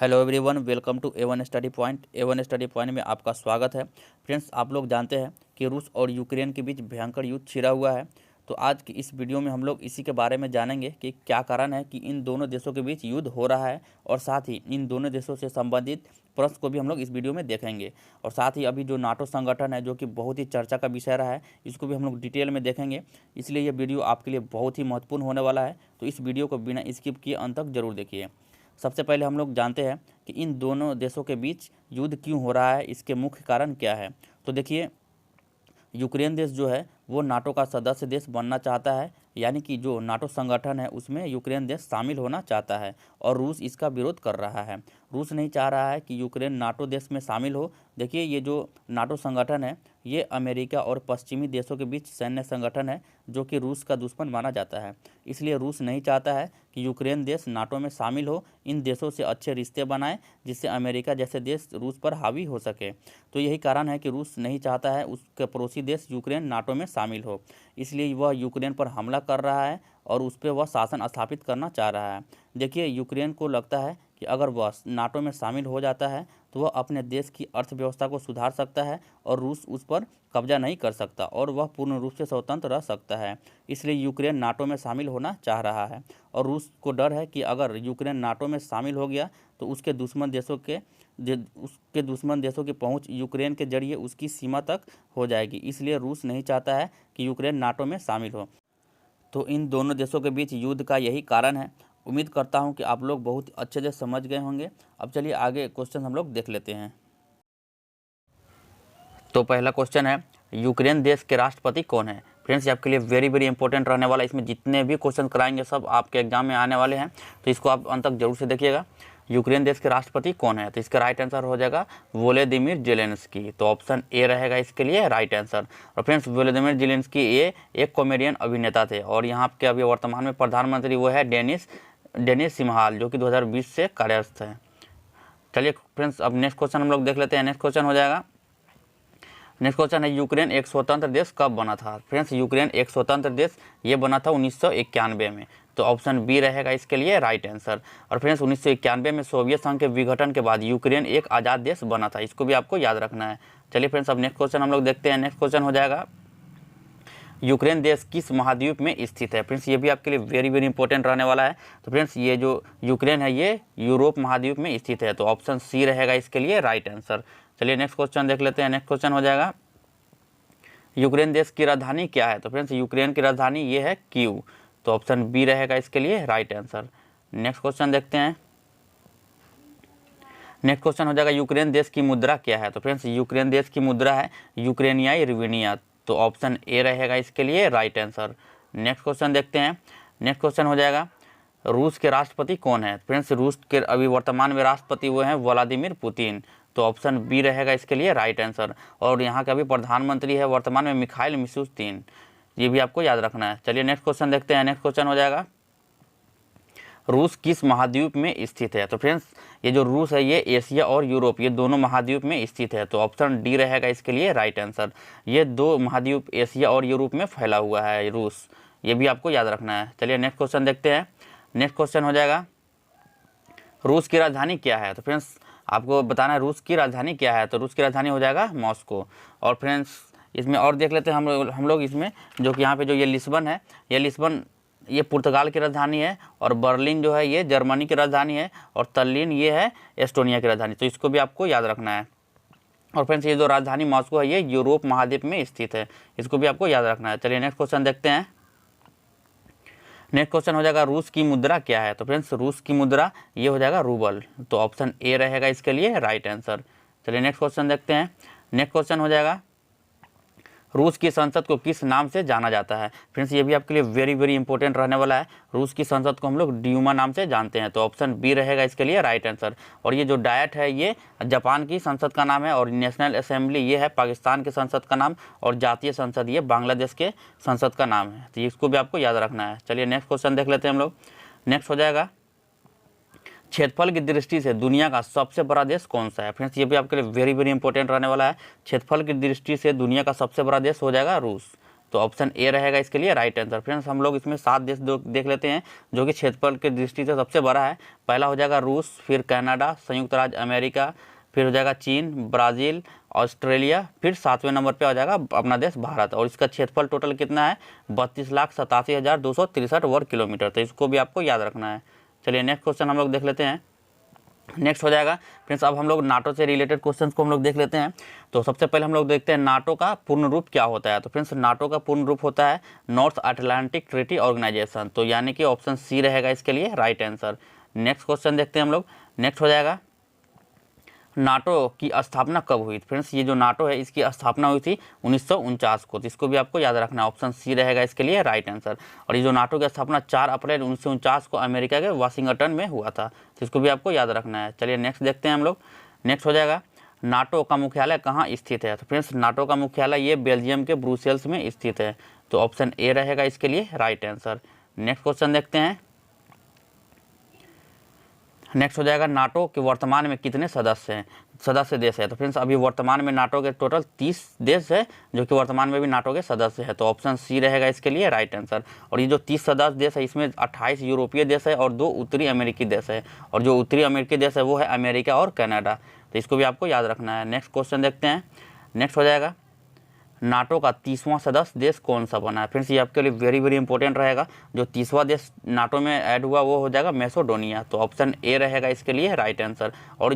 Hello everyone, welcome to A1 study point. A1 study point में आपका स्वागत है। फ्रेंड्स, आप लोग जानते हैं कि रूस और यूक्रेन के बीच भयंकर युद्ध छिड़ा हुआ है। तो आज की इस वीडियो में हम लोग इसी के बारे में जानेंगे कि क्या कारण है कि इन दोनों देशों के बीच युद्ध हो रहा है, और साथ ही इन दोनों देशों से संबंधित प्रश्न को भी हम लोग इस वीडियो में देखेंगे। और साथ ही अभी जो नाटो संगठन है, जो कि बहुत ही चर्चा का विषय रहा है, इसको भी हम लोग डिटेल में देखेंगे। इसलिए ये वीडियो आपके लिए बहुत ही महत्वपूर्ण होने वाला है, तो इस वीडियो को बिना स्किप किए अंत तक जरूर देखिए। सबसे पहले हम लोग जानते हैं कि इन दोनों देशों के बीच युद्ध क्यों हो रहा है, इसके मुख्य कारण क्या है। तो देखिए, यूक्रेन देश जो है वो नाटो का सदस्य देश बनना चाहता है, यानी कि जो नाटो संगठन है उसमें यूक्रेन देश शामिल होना चाहता है, और रूस इसका विरोध कर रहा है। रूस नहीं चाह रहा है कि यूक्रेन नाटो देश में शामिल हो। देखिए, ये जो नाटो संगठन है ये अमेरिका और पश्चिमी देशों के बीच सैन्य संगठन है, जो कि रूस का दुश्मन माना जाता है। इसलिए रूस नहीं चाहता है कि यूक्रेन देश नाटो में शामिल हो, इन देशों से अच्छे रिश्ते बनाए, जिससे अमेरिका जैसे देश रूस पर हावी हो सके। तो यही कारण है कि रूस नहीं चाहता है उसका पड़ोसी देश यूक्रेन नाटो में शामिल हो। इसलिए वह यूक्रेन पर हमला कर रहा है और उस पर वह शासन स्थापित करना चाह रहा है। देखिए, यूक्रेन को लगता है कि अगर वह नाटो में शामिल हो जाता है तो वह अपने देश की अर्थव्यवस्था को सुधार सकता है, और रूस उस पर कब्जा नहीं कर सकता, और वह पूर्ण रूप से स्वतंत्र रह सकता है। इसलिए यूक्रेन नाटो में शामिल होना चाह रहा है, और रूस को डर है कि अगर यूक्रेन नाटो में शामिल हो गया तो उसके दुश्मन देशों की पहुंच यूक्रेन के जरिए उसकी सीमा तक हो जाएगी। इसलिए रूस नहीं चाहता है कि यूक्रेन नाटो में शामिल हो। तो इन दोनों देशों के बीच युद्ध का यही कारण है। उम्मीद करता हूं कि आप लोग बहुत अच्छे से समझ गए होंगे। अब चलिए आगे क्वेश्चन हम लोग देख लेते हैं। तो पहला क्वेश्चन है, यूक्रेन देश के राष्ट्रपति कौन है। फ्रेंड्स, ये आपके लिए वेरी वेरी इंपॉर्टेंट रहने वाला है। इसमें जितने भी क्वेश्चन कराएंगे सब आपके एग्जाम में आने वाले हैं, तो इसको आप अंत तक जरूर से देखिएगा। यूक्रेन देश के राष्ट्रपति कौन है, तो इसका राइट आंसर हो जाएगा वोलोदिमीर जेलेंस्की। तो ऑप्शन ए रहेगा इसके लिए राइट आंसर। और फ्रेंड्स, वोलोदिमीर जेलेंस्की ये एक कॉमेडियन अभिनेता थे, और यहाँ के अभी वर्तमान में प्रधानमंत्री वो है डेनिस सिम्हाल, जो कि 2020 से कार्यरत है। चलिए फ्रेंड्स, अब नेक्स्ट क्वेश्चन हम लोग देख लेते हैं। नेक्स्ट क्वेश्चन हो जाएगा, नेक्स्ट क्वेश्चन है, यूक्रेन एक स्वतंत्र देश कब बना था। फ्रेंड्स, यूक्रेन एक स्वतंत्र देश ये बना था 1991 में। तो ऑप्शन बी रहेगा इसके लिए राइट आंसर। और फ्रेंड्स, 1991 में सोवियत संघ के विघटन के बाद यूक्रेन एक आज़ाद देश बना था, इसको भी आपको याद रखना है। चलिए फ्रेंड्स, अब नेक्स्ट क्वेश्चन हम लोग देखते हैं। नेक्स्ट क्वेश्चन हो जाएगा, यूक्रेन देश किस महाद्वीप में स्थित है। फ्रेंड्स, ये भी आपके लिए वेरी वेरी इंपॉर्टेंट रहने वाला है। तो फ्रेंड्स, ये जो यूक्रेन है ये यूरोप महाद्वीप में स्थित है। तो ऑप्शन सी रहेगा इसके लिए राइट आंसर। चलिए नेक्स्ट क्वेश्चन देख लेते हैं। नेक्स्ट क्वेश्चन हो जाएगा, यूक्रेन देश की राजधानी क्या है। तो फ्रेंड्स, यूक्रेन की राजधानी ये है कीव। तो ऑप्शन बी रहेगा इसके लिए राइट आंसर। नेक्स्ट क्वेश्चन देखते हैं। नेक्स्ट क्वेश्चन हो जाएगा, यूक्रेन देश की मुद्रा क्या है। तो फ्रेंड्स, यूक्रेन देश की मुद्रा है यूक्रेनियाई रिवेनिया। तो ऑप्शन ए रहेगा इसके लिए राइट आंसर। नेक्स्ट क्वेश्चन देखते हैं। नेक्स्ट क्वेश्चन हो जाएगा, रूस के राष्ट्रपति कौन है। फ्रेंड्स, रूस के अभी वर्तमान में राष्ट्रपति वो हैं व्लादिमीर पुतिन। तो ऑप्शन बी रहेगा इसके लिए राइट आंसर। और यहाँ का भी प्रधानमंत्री है वर्तमान में मिखाइल मिशुस्तिन, ये भी आपको याद रखना है। चलिए नेक्स्ट क्वेश्चन देखते हैं। नेक्स्ट क्वेश्चन हो जाएगा, रूस किस महाद्वीप में स्थित है। तो फ्रेंड्स, ये जो रूस है ये एशिया और यूरोप ये दोनों महाद्वीप में स्थित है। तो ऑप्शन डी रहेगा इसके लिए राइट आंसर। ये दो महाद्वीप एशिया और यूरोप में फैला हुआ है रूस, ये भी आपको याद रखना है। चलिए नेक्स्ट क्वेश्चन देखते हैं। नेक्स्ट क्वेश्चन हो जाएगा, रूस की राजधानी क्या है। तो फ्रेंड्स, आपको बताना है रूस की राजधानी क्या है। तो रूस की राजधानी हो जाएगा मॉस्को। और फ्रेंड्स, इसमें और देख लेते हैं हम लोग इसमें, जो कि यहाँ पे जो ये लिस्बन है, ये पुर्तगाल की राजधानी है, और बर्लिन जो है ये जर्मनी की राजधानी है, और तल्लीन ये है एस्टोनिया की राजधानी। तो इसको भी आपको याद रखना है। और फ्रेंड्स, ये जो राजधानी मॉस्को है ये यूरोप महाद्वीप में स्थित है, इसको भी आपको याद रखना है। चलिए नेक्स्ट क्वेश्चन देखते हैं। नेक्स्ट क्वेश्चन हो जाएगा, रूस की मुद्रा क्या है। तो फ्रेंड्स, रूस की मुद्रा ये हो जाएगा रूबल। तो ऑप्शन ए रहेगा इसके लिए राइट आंसर। चलिए नेक्स्ट क्वेश्चन देखते हैं। नेक्स्ट क्वेश्चन हो जाएगा, रूस की संसद को किस नाम से जाना जाता है। फ्रेंड्स, ये भी आपके लिए वेरी वेरी इंपॉर्टेंट रहने वाला है। रूस की संसद को हम लोग ड्यूमा नाम से जानते हैं। तो ऑप्शन बी रहेगा इसके लिए राइट आंसर। और ये जो डायट है ये जापान की संसद का नाम है, और नेशनल असेंबली ये है पाकिस्तान के संसद का नाम, और जातीय संसद ये बांग्लादेश के संसद का नाम है। तो इसको भी आपको याद रखना है। चलिए नेक्स्ट क्वेश्चन देख लेते हैं हम लोग। नेक्स्ट हो जाएगा, क्षेत्रफल की दृष्टि से दुनिया का सबसे बड़ा देश कौन सा है। फ्रेंड्स, ये भी आपके लिए वेरी वेरी इंपॉर्टेंट रहने वाला है। क्षेत्रफल की दृष्टि से दुनिया का सबसे बड़ा देश हो जाएगा रूस। तो ऑप्शन ए रहेगा इसके लिए राइट आंसर। फ्रेंड्स हम लोग इसमें 7 देश देख लेते हैं जो कि क्षेत्रफल की दृष्टि से सबसे बड़ा है। पहला हो जाएगा रूस, फिर कनाडा, संयुक्त राज्य अमेरिका, फिर हो जाएगा चीन, ब्राज़ील, ऑस्ट्रेलिया, फिर 7वें नंबर पे आ जाएगा अपना देश भारत। और इसका क्षेत्रफल टोटल कितना है 32,87,263 वर्ग किलोमीटर। तो इसको भी आपको याद रखना है। चलिए नेक्स्ट क्वेश्चन हम लोग देख लेते हैं। नेक्स्ट हो जाएगा फ्रेंड्स, अब हम लोग नाटो से रिलेटेड क्वेश्चंस को हम लोग देख लेते हैं। तो सबसे पहले हम लोग देखते हैं नाटो का पूर्ण रूप क्या होता है। तो फ्रेंड्स नाटो का पूर्ण रूप होता है नॉर्थ अटलांटिक ट्रीटी ऑर्गेनाइजेशन। तो यानी कि ऑप्शन सी रहेगा इसके लिए राइट आंसर। नेक्स्ट क्वेश्चन देखते हैं हम लोग। नेक्स्ट हो जाएगा नाटो की स्थापना कब हुई। फ्रेंड्स ये जो नाटो है इसकी स्थापना हुई थी 1949 को। तो इसको भी आपको याद रखना है, ऑप्शन सी रहेगा इसके लिए राइट आंसर। और ये जो नाटो की स्थापना 4 अप्रैल 1949 को अमेरिका के वाशिंगटन में हुआ था। तो इसको भी आपको याद रखना है। चलिए नेक्स्ट देखते हैं हम लोग। नेक्स्ट हो जाएगा नाटो का मुख्यालय कहाँ स्थित है। तो फ्रेंड्स नाटो का मुख्यालय ये बेल्जियम के ब्रुसेल्स में स्थित है। तो ऑप्शन ए रहेगा इसके लिए राइट आंसर। नेक्स्ट क्वेश्चन देखते हैं। नेक्स्ट हो जाएगा नाटो के वर्तमान में कितने सदस्य देश है। तो फ्रेंड्स अभी वर्तमान में नाटो के टोटल 30 देश है जो कि वर्तमान में भी नाटो के सदस्य है। तो ऑप्शन सी रहेगा इसके लिए राइट आंसर। और ये जो 30 सदस्य देश है इसमें 28 यूरोपीय देश है और 2 उत्तरी अमेरिकी देश है। और जो उत्तरी अमेरिकी देश है वो है अमेरिका और कनाडा। तो इसको भी आपको याद रखना है। नेक्स्ट क्वेश्चन देखते हैं। नेक्स्ट हो जाएगा नाटो का 30वां सदस्य देश कौन सा बना है। फ्रेंड्स ये आपके लिए वेरी इंपॉर्टेंट रहेगा। जो 30वां देश नाटो में ऐड हुआ वो हो जाएगा मैसेडोनिया। तो ऑप्शन ए रहेगा इसके लिए राइट आंसर। और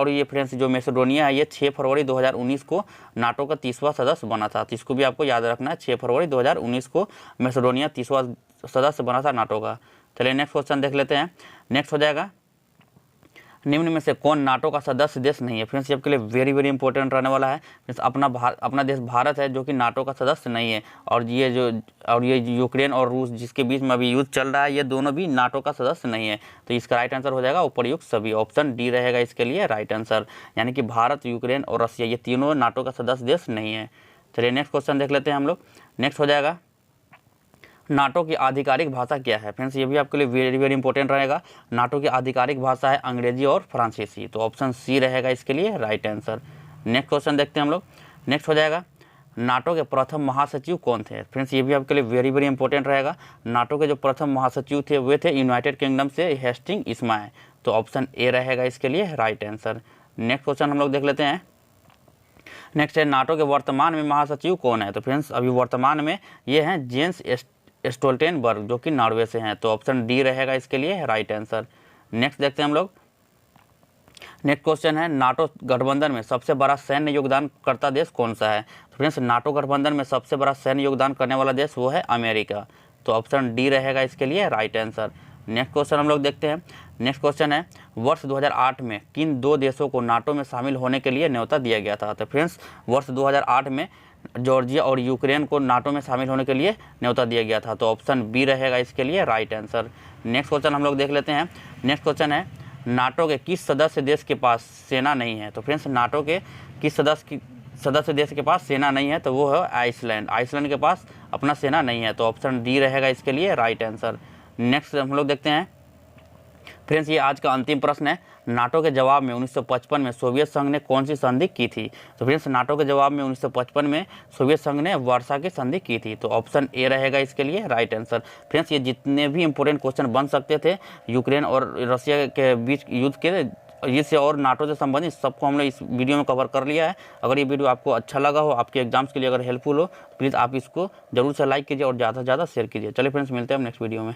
ये फ्रेंड्स जो मैसेडोनिया है ये 6 फरवरी 2019 को नाटो का 30वां सदस्य बना था। तो इसको भी आपको याद रखना है, 6 फरवरी 2019 को मैसेडोनिया 30वां सदस्य बना था नाटो का। चलिए नेक्स्ट क्वेश्चन देख लेते हैं। नेक्स्ट हो जाएगा निम्न में से कौन नाटो का सदस्य देश नहीं है। फ्रेंड्स ये आपके लिए वेरी इंपॉर्टेंट रहने वाला है। फ्रेंड्स अपना देश भारत है जो कि नाटो का सदस्य नहीं है। और ये यूक्रेन और रूस जिसके बीच में अभी युद्ध चल रहा है ये दोनों भी नाटो का सदस्य नहीं है। तो इसका राइट आंसर हो जाएगा उपर्युक्त सभी। ऑप्शन डी रहेगा इसके लिए राइट आंसर। यानी कि भारत, यूक्रेन और रसिया ये तीनों नाटो का सदस्य देश नहीं है। चलिए नेक्स्ट क्वेश्चन देख लेते हैं हम लोग। नेक्स्ट हो जाएगा नाटो की आधिकारिक भाषा क्या है। फ्रेंड्स ये भी आपके लिए वेरी इंपॉर्टेंट रहेगा। नाटो की आधिकारिक भाषा है अंग्रेजी और फ्रांसीसी। तो ऑप्शन सी रहेगा इसके लिए राइट आंसर। नेक्स्ट क्वेश्चन देखते हैं हम लोग। नेक्स्ट हो जाएगा नाटो के प्रथम महासचिव कौन थे। फ्रेंड्स ये भी आपके लिए वेरी इंपॉर्टेंट रहेगा। नाटो के जो प्रथम महासचिव थे वे थे यूनाइटेड किंगडम से हेस्टिंग इस्माइल। तो ऑप्शन ए रहेगा इसके लिए राइट आंसर। नेक्स्ट क्वेश्चन हम लोग देख लेते हैं। नेक्स्ट है नाटो के वर्तमान में महासचिव कौन है। तो फ्रेंड्स अभी वर्तमान में ये हैं जेंस स्टोल्टेनबर्ग जो कि नॉर्वे से हैं। तो ऑप्शन डी रहेगा इसके लिए राइट आंसर। नेक्स्ट देखते हैं हम लोग। नेक्स्ट क्वेश्चन है नाटो गठबंधन में सबसे बड़ा सैन्य योगदान करता देश कौन सा है। तो फ्रेंड्स नाटो गठबंधन में सबसे बड़ा सैन्य योगदान करने वाला देश वो है अमेरिका। तो ऑप्शन डी रहेगा इसके लिए राइट आंसर। नेक्स्ट क्वेश्चन हम लोग देखते हैं। नेक्स्ट क्वेश्चन है वर्ष 2008 में किन 2 देशों को नाटो में शामिल होने के लिए न्योता दिया गया था। तो फ्रेंड्स वर्ष 2008 में जॉर्जिया और यूक्रेन को नाटो में शामिल होने के लिए न्योता दिया गया था। तो ऑप्शन बी रहेगा इसके लिए राइट आंसर। नेक्स्ट क्वेश्चन हम लोग देख लेते हैं। नेक्स्ट क्वेश्चन है नाटो के किस सदस्य देश के पास सेना नहीं है। तो फ्रेंड्स नाटो के किस सदस्य देश के पास सेना नहीं है। तो वो है आइसलैंड। आइसलैंड के पास अपना सेना नहीं है। तो ऑप्शन डी रहेगा इसके लिए राइट आंसर। नेक्स्ट हम लोग देखते हैं। फ्रेंड्स ये आज का अंतिम प्रश्न है। नाटो के जवाब में 1955 में सोवियत संघ ने कौन सी संधि की थी। तो फ्रेंड्स नाटो के जवाब में 1955 में सोवियत संघ ने वर्सा की संधि की थी। तो ऑप्शन ए रहेगा इसके लिए राइट आंसर। फ्रेंड्स ये जितने भी इंपॉर्टेंट क्वेश्चन बन सकते थे यूक्रेन और रसिया के बीच युद्ध के से और नाटो से संबंधित सबको हमने इस वीडियो में कवर कर लिया है। अगर ये वीडियो आपको अच्छा लगा हो, आपके एग्जाम्स के लिए अगर हेल्पफुल हो, प्लीज़ आप इसको जरूर से लाइक कीजिए और ज़्यादा से ज़्यादा शेयर कीजिए। चलिए फ्रेंड्स मिलते हैं नेक्स्ट वीडियो में।